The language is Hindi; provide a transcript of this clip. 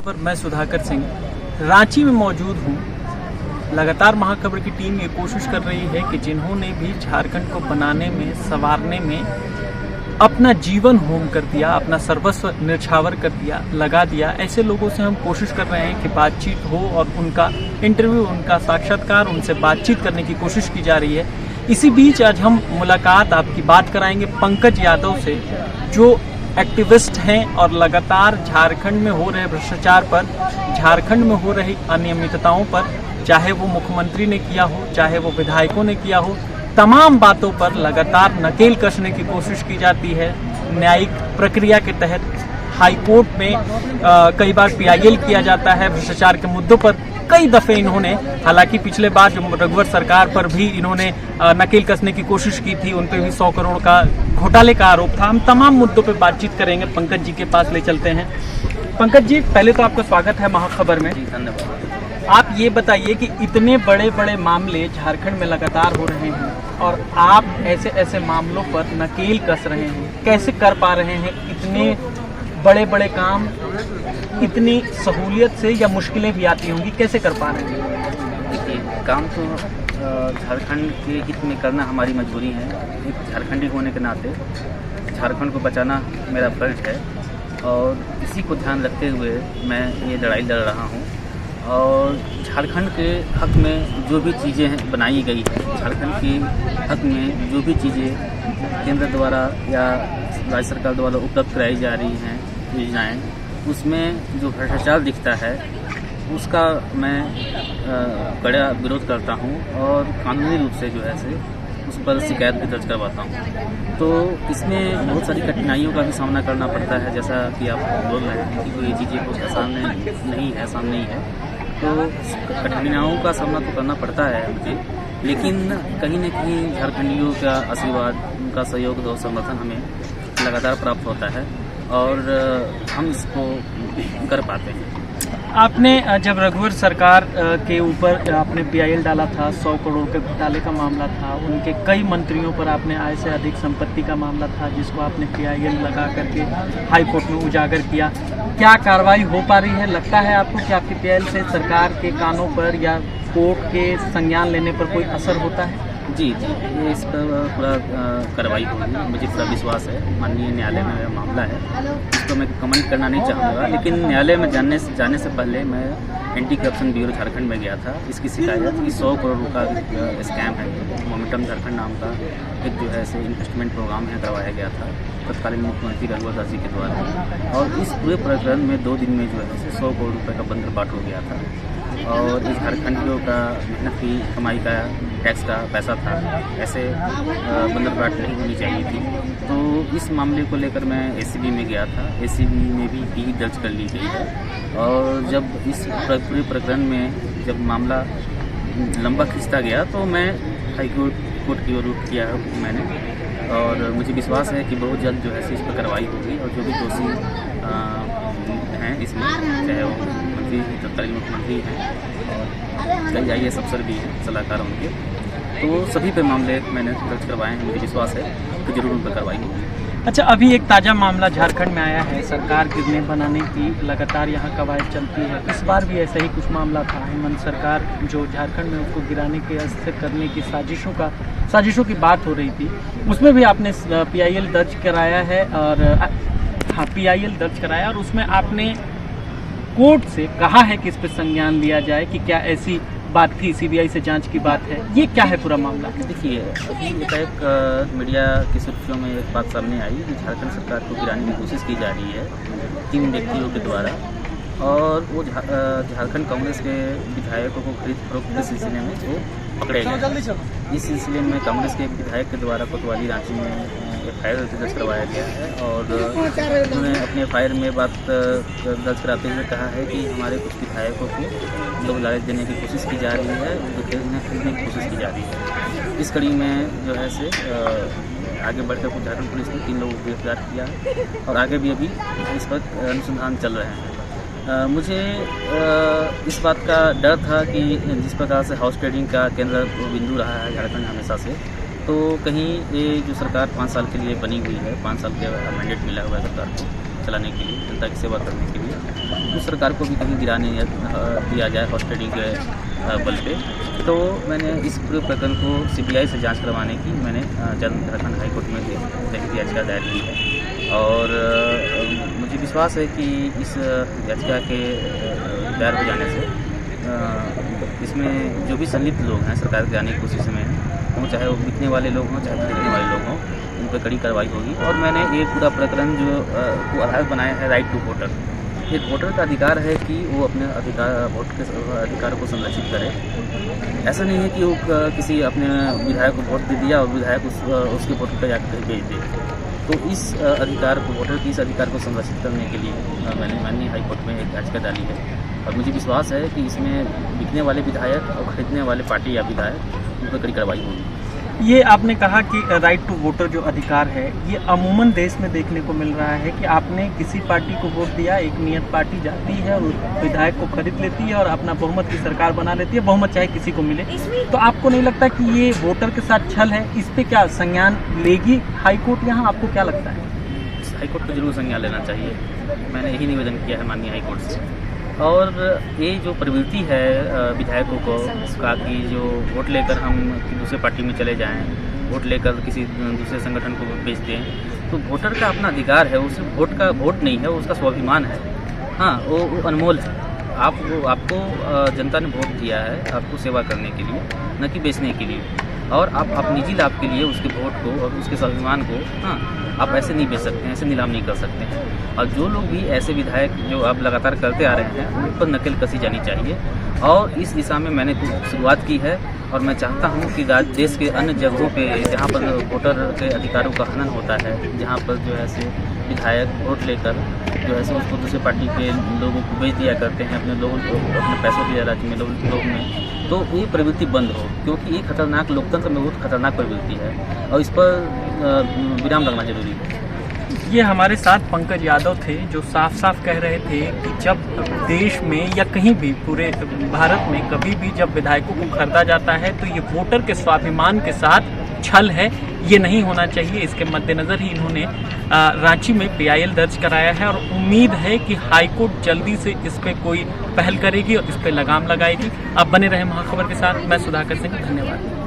खबर मैं सुधाकर सिंह रांची में मौजूद हूँ। लगातार महाखबर की टीम ये कोशिश कर रही है कि जिन्होंने भी झारखंड को बनाने में, संवारने में अपना जीवन होम कर दिया, अपना सर्वस्व न्यौछावर कर दिया, लगा दिया, ऐसे लोगों से हम कोशिश कर रहे हैं कि बातचीत हो और उनका इंटरव्यू, उनका साक्षात्कार, उनसे बातचीत करने की कोशिश की जा रही है। इसी बीच आज हम मुलाकात आपकी बात कराएंगे पंकज यादव से, जो एक्टिविस्ट हैं और लगातार झारखंड में हो रहे भ्रष्टाचार पर, झारखंड में हो रही अनियमितताओं पर, चाहे वो मुख्यमंत्री ने किया हो, चाहे वो विधायकों ने किया हो, तमाम बातों पर लगातार नकेल कसने की कोशिश की जाती है। न्यायिक प्रक्रिया के तहत हाई कोर्ट में कई बार पीआईएल किया जाता है भ्रष्टाचार के मुद्दों पर। कई दफे इन्होंने, हालांकि पिछले बार जो रघुवर सरकार पर भी इन्होंने नकेल कसने की कोशिश की थी, उन पर भी 100 करोड़ का घोटाले का आरोप था। हम तमाम मुद्दों पर बातचीत करेंगे, पंकज जी के पास ले चलते हैं। पंकज जी, पहले तो आपका स्वागत है महाखबर में। धन्यवाद। आप ये बताइए कि इतने बड़े बड़े मामले झारखंड में लगातार हो रहे हैं और आप ऐसे ऐसे मामलों पर नकेल कस रहे हैं, कैसे कर पा रहे हैं इतने बड़े बड़े काम? इतनी सहूलियत से या मुश्किलें भी आती होंगी, कैसे कर पा रहे हैं? देखिए, काम तो झारखंड के हित में करना हमारी मजबूरी है। एक झारखंडी होने के नाते झारखंड को बचाना मेरा फर्ज है और इसी को ध्यान रखते हुए मैं ये लड़ाई लड़ रहा हूँ। और झारखंड के हक में जो भी चीज़ें बनाई गई है, झारखंड के हक में जो भी चीज़ें केंद्र द्वारा या राज्य सरकार द्वारा उपलब्ध कराई जा रही हैं योजनाएँ, उसमें जो भ्रष्टाचार दिखता है उसका मैं कड़ा विरोध करता हूँ और कानूनी रूप से जो है से उस पर शिकायत भी दर्ज करवाता हूँ। तो इसमें बहुत सारी कठिनाइयों का भी सामना करना पड़ता है, जैसा कि आप बोल रहे हैं कि ये चीज़ें कुछ आसान नहीं है, आसान नहीं है। तो कठिनाइयों का सामना तो करना पड़ता है मुझे, लेकिन कहीं न कहीं झारखंडियों का आशीर्वाद, उनका सहयोग और समर्थन हमें लगातार प्राप्त होता है और हम इसको कर पाते हैं। आपने जब रघुवर सरकार के ऊपर आपने पीआईएल डाला था, 100 करोड़ के घोटाले का मामला था, उनके कई मंत्रियों पर आपने आय से अधिक संपत्ति का मामला था, जिसको आपने पीआईएल लगा करके हाई कोर्ट में उजागर किया। क्या कार्रवाई हो पा रही है? लगता है आपको कि आपके पीआईएल से सरकार के कानों पर या कोर्ट के संज्ञान लेने पर कोई असर होता है? जी, ये इस पर पूरा कार्रवाई होगी, मुझे पूरा विश्वास है। माननीय न्यायालय में मेरा मामला है, इसको मैं कमेंट करना नहीं चाहूँगा, लेकिन न्यायालय में जाने से पहले मैं एंटी करप्शन ब्यूरो झारखंड में गया था। इसकी शिकायत कि 100 करोड़ का स्कैम है, मोमेंटम झारखंड नाम का एक जो है ऐसे इन्वेस्टमेंट प्रोग्राम है, करवाया गया था तत्कालीन मुख्यमंत्री रघुवर दास जी के द्वारा। और इस पूरे प्रकरण में 2 दिन में जो है 100 करोड़ रुपये का बंदरबाट हो गया था और इस झारखंडियों का मेहनत की कमाई का टैक्स का पैसा था, ऐसे बंदरबाट नहीं होनी चाहिए थी। तो इस मामले को लेकर मैं एसीबी में गया था, एसीबी में भी पी दर्ज कर ली गई है। और जब इस पूरे प्रकरण में जब मामला लंबा खिंचता गया तो मैं हाई कोर्ट की ओर रुख किया मैंने, और मुझे विश्वास है कि बहुत जल्द जो है इस पर कार्रवाई होगी और जो भी दोषी हैं इसमें, चाहे वो मंत्री, तत्कालीन मुख्यमंत्री हैं और कई आईएएस अफसर भी हैं, सलाहकार उनके, तो सभी पे मामले मैंने दर्ज करवाए हैं। मुझे विश्वास है कि जरूर उन पर कार्रवाई होगी। अच्छा, अभी एक ताज़ा मामला झारखंड में आया है, सरकार गिरने बनाने की लगातार यहाँ कवायद चलती है। इस बार भी ऐसा ही कुछ मामला था। हेमंत सरकार जो झारखंड में उसको गिराने के, अस्थिर करने की साजिशों की बात हो रही थी, उसमें भी आपने पीआईएल दर्ज कराया है और पीआईएल दर्ज कराया और उसमें आपने कोर्ट से कहा है कि इस पर संज्ञान लिया जाए कि क्या ऐसी बात थी, सीबीआई से जांच की बात है। ये क्या है पूरा मामला? देखिए, अभी एक मीडिया की सुर्खियों में एक बात सामने आई कि झारखंड सरकार को गिराने की कोशिश की जा रही है 3 व्यक्तियों के द्वारा, और वो झारखंड कांग्रेस के विधायकों को खरीद फरोख्त के सिलसिले में वो पकड़े गए। इस सिलसिले में कांग्रेस के एक विधायक के द्वारा कोतवाली रांची में एफआईआर दर्ज करवाया गया है और उन्होंने अपने एफआईआर में बात दर्ज कराते हुए कहा है कि हमारे कुछ विधायकों को लोग लालच देने की कोशिश की जा रही है, खरीदने की कोशिश की जा रही है। इस कड़ी में जो है से आगे बढ़कर कुछ झारखंड पुलिस ने 3 लोगों को गिरफ्तार किया और आगे भी अभी इस पर अनुसंधान चल रहे हैं। मुझे इस बात का डर था कि जिस प्रकार से हाउस ट्रेडिंग का केंद्र बिंदु रहा है झारखंड हमेशा से, तो कहीं ये जो सरकार 5 साल के लिए बनी हुई है, 5 साल का मैंडेट मिला हुआ है सरकार को, चलाने के लिए, जनता की सेवा करने के लिए, तो सरकार को भी कहीं गिरा नहीं दिया जाए हॉर्स ट्रेडिंग के बल पे। तो मैंने इस पूरे प्रकरण को CBI से जांच करवाने की मैंने झारखंड हाई कोर्ट में लिखित याचिका दायर की है। और मुझे विश्वास है कि इस याचिका के दायर हो जाने से इसमें जो भी संलिप्त लोग हैं सरकार के आने की कोशिश में हों, चाहे वो बिकने वाले लोग हों चाहे खरीदने वाले लोग हों, उन पर कड़ी कार्रवाई होगी। और मैंने ये पूरा प्रकरण जो को आधार बनाया है राइट टू वोटर। एक वोटर का अधिकार है कि वो अपने वोट के अधिकार को संरक्षित करे। ऐसा नहीं है कि वो किसी अपने विधायक को वोट दे दिया और विधायक उसके वोट पर जाकर कहीं भेज दे। तो इस अधिकार को, वोटर की इस अधिकार को संरक्षित करने के लिए मैंने माननीय हाई कोर्ट में एक याचिका डाली है। और मुझे विश्वास है कि इसमें बिकने वाले विधायक और खरीदने वाले पार्टी या विधायक उन पर कड़ी कार्रवाई होगी। ये आपने कहा कि राइट टू वोटर जो अधिकार है, ये अमूमन देश में देखने को मिल रहा है कि आपने किसी पार्टी को वोट दिया, एक नियत पार्टी जाती है और विधायक को खरीद लेती है और अपना बहुमत की सरकार बना लेती है, बहुमत चाहे किसी को मिले। तो आपको नहीं लगता कि ये वोटर के साथ छल है? इस पे क्या संज्ञान लेगी हाईकोर्ट यहाँ, आपको क्या लगता है? हाईकोर्ट को जरूर संज्ञान लेना चाहिए। मैंने यही निवेदन किया है माननीय हाईकोर्ट से। और ये जो प्रवृत्ति है विधायकों को का कि जो वोट लेकर हम दूसरे पार्टी में चले जाएं, वोट लेकर किसी दूसरे संगठन को बेच दें, तो वोटर का अपना अधिकार है, उसे वोट नहीं है, उसका स्वाभिमान है। हाँ, वो अनमोल है। आपको जनता ने वोट दिया है आपको सेवा करने के लिए, न कि बेचने के लिए। और आप निजी लाभ के लिए उसके वोट को और उसके स्वाभिमान को आप ऐसे नहीं बेच सकते हैं, ऐसे नीलाम नहीं कर सकते हैं। और जो लोग भी ऐसे विधायक जो अब लगातार करते आ रहे हैं, उन पर नकेल कसी जानी चाहिए। और इस दिशा में मैंने कुछ शुरुआत की है और मैं चाहता हूं कि देश के अन्य जगहों पे जहां पर वोटर के अधिकारों का हनन होता है, जहां पर जो है से विधायक वोट लेकर जो है से उसको दूसरे पार्टी के लोगों को बेच दिया करते हैं, अपने लोगों को अपने पैसों के लालच में लोग में, तो ये प्रवृत्ति बंद हो, क्योंकि ये खतरनाक, लोकतंत्र में बहुत खतरनाक प्रवृत्ति है और इस पर विराम लगना जरूरी है। ये हमारे साथ पंकज यादव थे जो साफ साफ कह रहे थे कि जब देश में या कहीं भी पूरे भारत में कभी भी जब विधायकों को खरीदा जाता है तो ये वोटर के स्वाभिमान के साथ छल है, ये नहीं होना चाहिए। इसके मद्देनजर ही इन्होंने रांची में PIL दर्ज कराया है और उम्मीद है कि हाईकोर्ट जल्दी से इस पे कोई पहल करेगी और इस पे लगाम लगाएगी। आप बने रहे महाखबर के साथ। मैं सुधाकर सिंह, धन्यवाद।